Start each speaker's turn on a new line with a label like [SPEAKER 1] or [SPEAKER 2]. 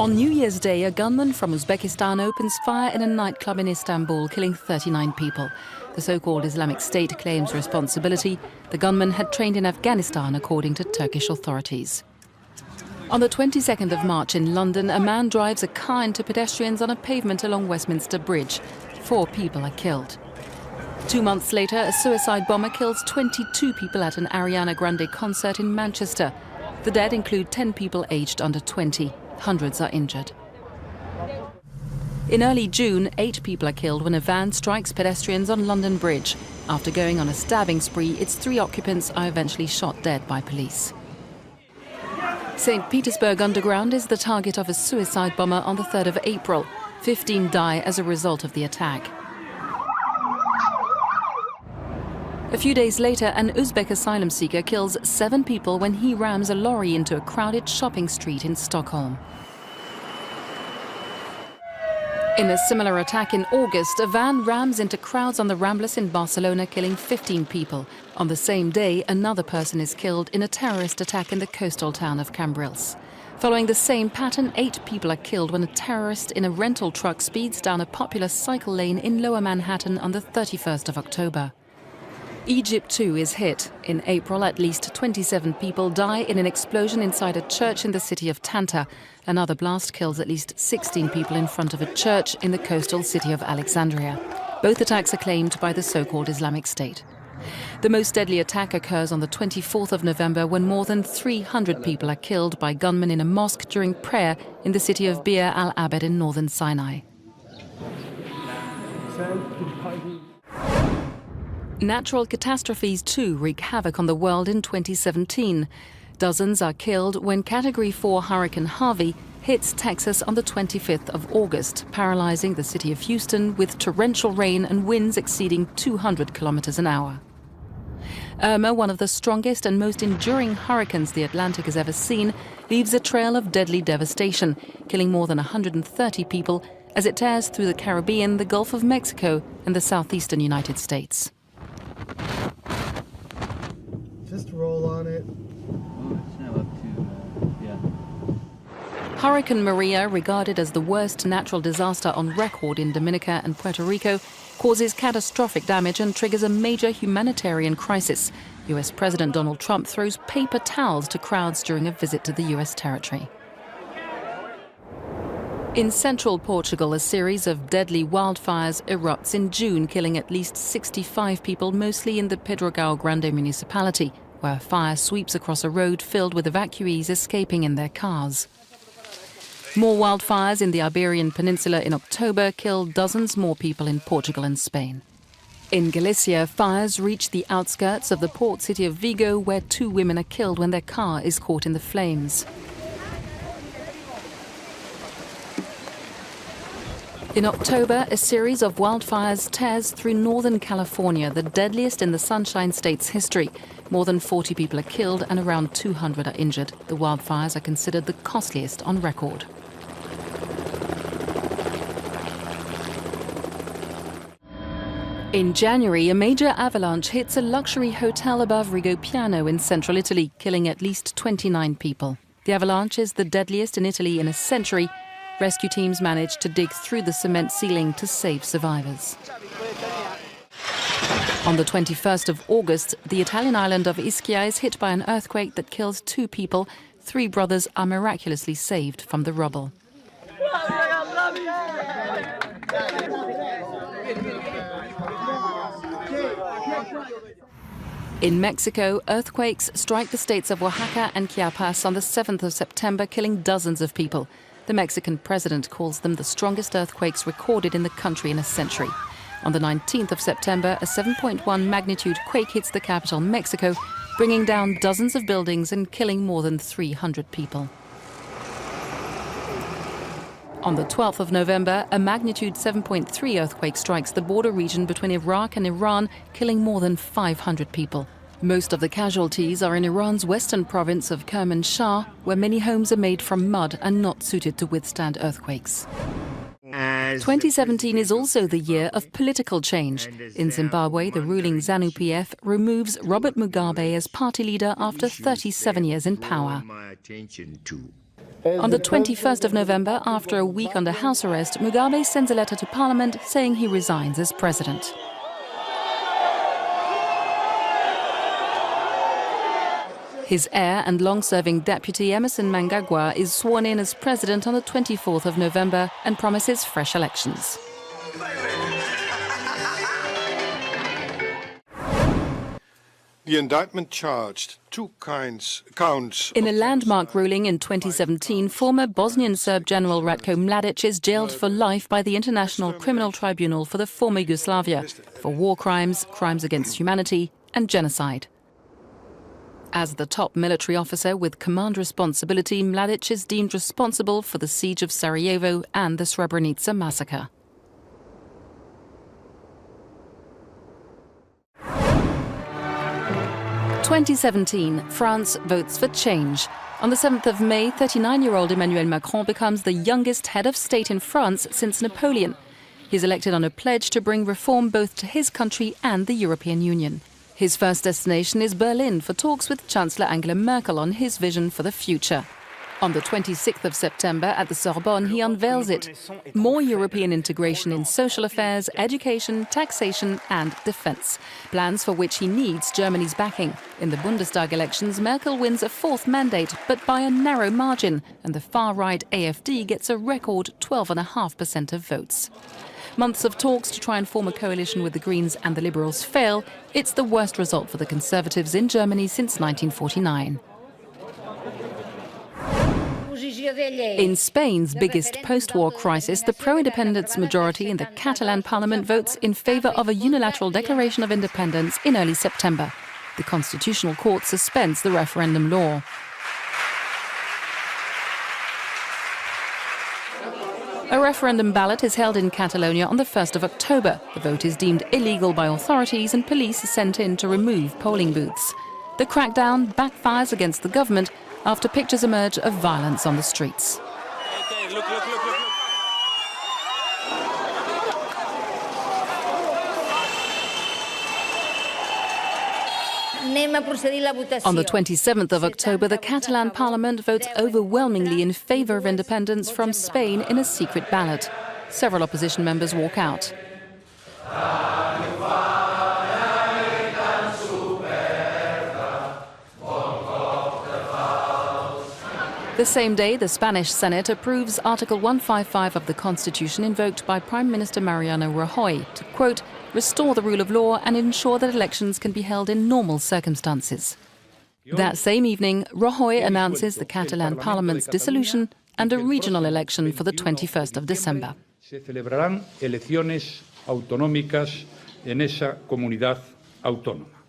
[SPEAKER 1] On New Year's Day, a gunman from Uzbekistan opens fire in a nightclub in Istanbul, killing 39 people. The so-called Islamic State claims responsibility. The gunman had trained in Afghanistan, according to Turkish authorities. On the 22nd of March in London, a man drives a car into pedestrians on a pavement along Westminster Bridge. 4 people are killed. 2 months later, a suicide bomber kills 22 people at an Ariana Grande concert in Manchester. The dead include 10 people aged under 20. Hundreds are injured. In early June, 8 people are killed when a van strikes pedestrians on London Bridge. After going on a stabbing spree, its 3 occupants are eventually shot dead by police. St. Petersburg Underground is the target of a suicide bomber on the 3rd of April. 15 die as a result of the attack. A few days later, an Uzbek asylum seeker kills 7 people when he rams a lorry into a crowded shopping street in Stockholm. In a similar attack in August, a van rams into crowds on the Ramblas in Barcelona, killing 15 people. On the same day, another person is killed in a terrorist attack in the coastal town of Cambrils. Following the same pattern, 8 people are killed when a terrorist in a rental truck speeds down a popular cycle lane in Lower Manhattan on the 31st of October. Egypt too is hit. In April, at least 27 people die in an explosion inside a church in the city of Tanta. Another blast kills at least 16 people in front of a church in the coastal city of Alexandria. Both attacks are claimed by the so-called Islamic State. The most deadly attack occurs on the 24th of November when more than 300 people are killed by gunmen in a mosque during prayer in the city of Bir al-Abed in northern Sinai. Natural catastrophes too wreak havoc on the world in 2017. Dozens are killed when Category 4 Hurricane Harvey hits Texas on the 25th of August, paralyzing the city of Houston with torrential rain and winds exceeding 200 kilometers an hour. Irma, one of the strongest and most enduring hurricanes the Atlantic has ever seen, leaves a trail of deadly devastation, killing more than 130 people as it tears through the Caribbean, the Gulf of Mexico and the southeastern United States.
[SPEAKER 2] Just roll on it.
[SPEAKER 1] Hurricane Maria, regarded as the worst natural disaster on record in Dominica and Puerto Rico, causes catastrophic damage and triggers a major humanitarian crisis. US President Donald Trump throws paper towels to crowds during a visit to the US territory. In central Portugal, a series of deadly wildfires erupts in June, killing at least 65 people, mostly in the Pedrógão Grande municipality, where a fire sweeps across a road filled with evacuees escaping in their cars. More wildfires in the Iberian Peninsula in October killed dozens more people in Portugal and Spain. In Galicia, fires reach the outskirts of the port city of Vigo, where 2 women are killed when their car is caught in the flames. In October, a series of wildfires tears through northern California, the deadliest in the Sunshine State's history. More than 40 people are killed and around 200 are injured. The wildfires are considered the costliest on record. In January, a major avalanche hits a luxury hotel above Rigopiano in central Italy, killing at least 29 people. The avalanche is the deadliest in Italy in a century. Rescue teams managed to dig through the cement ceiling to save survivors. On the 21st of August, the Italian island of Ischia is hit by an earthquake that kills 2 people. 3 brothers are miraculously saved from the rubble. In Mexico, earthquakes strike the states of Oaxaca and Chiapas on the 7th of September, killing dozens of people. The Mexican president calls them the strongest earthquakes recorded in the country in a century. On the 19th of September, a 7.1 magnitude quake hits the capital, Mexico, bringing down dozens of buildings and killing more than 300 people. On the 12th of November, a magnitude 7.3 earthquake strikes the border region between Iraq and Iran, killing more than 500 people. Most of the casualties are in Iran's western province of Kermanshah, where many homes are made from mud and not suited to withstand earthquakes. 2017 is also the year of political change. In Zimbabwe, the ruling ZANU-PF removes Robert Mugabe as party leader after 37 years in power. On the 21st of November, after a week under house arrest, Mugabe sends a letter to parliament saying he resigns as president. His heir and long-serving deputy Emerson Mnangagwa is sworn in as president on the 24th of November and promises fresh elections.
[SPEAKER 3] The indictment charged two counts.
[SPEAKER 1] In a landmark ruling in 2017, former Bosnian Serb General Ratko Mladic is jailed for life by the International Criminal Tribunal for the former Yugoslavia for war crimes, crimes against humanity and genocide. As the top military officer with command responsibility, Mladic is deemed responsible for the siege of Sarajevo and the Srebrenica massacre. In 2017, France votes for change. On the 7th of May, 39-year-old Emmanuel Macron becomes the youngest head of state in France since Napoleon. He's elected on a pledge to bring reform both to his country and the European Union. His first destination is Berlin for talks with Chancellor Angela Merkel on his vision for the future. On the 26th of September at the Sorbonne, he unveils it. More European integration in social affairs, education, taxation and defence. Plans for which he needs Germany's backing. In the Bundestag elections, Merkel wins a fourth mandate, but by a narrow margin, and the far-right AfD gets a record 12.5% of votes. Months of talks to try and form a coalition with the Greens and the Liberals fail. It's the worst result for the Conservatives in Germany since 1949. In Spain's biggest post-war crisis, the pro-independence majority in the Catalan parliament votes in favour of a unilateral declaration of independence in early September. The Constitutional Court suspends the referendum law. A referendum ballot is held in Catalonia on the 1st of October. The vote is deemed illegal by authorities and police are sent in to remove polling booths. The crackdown backfires against the government after pictures emerge of violence on the streets.
[SPEAKER 4] Look.
[SPEAKER 1] On the 27th of October, the Catalan parliament votes overwhelmingly in favour of independence from Spain in a secret ballot. Several opposition members walk out. The same day, the Spanish Senate approves Article 155 of the Constitution invoked by Prime Minister Mariano Rajoy to, quote, restore the rule of law and ensure that elections can be held in normal circumstances. That same evening, Rajoy announces the Catalan Parliament's dissolution and a regional election for the 21st of December.
[SPEAKER 5] Se celebrarán elecciones autonómicas en esa comunidad autónoma.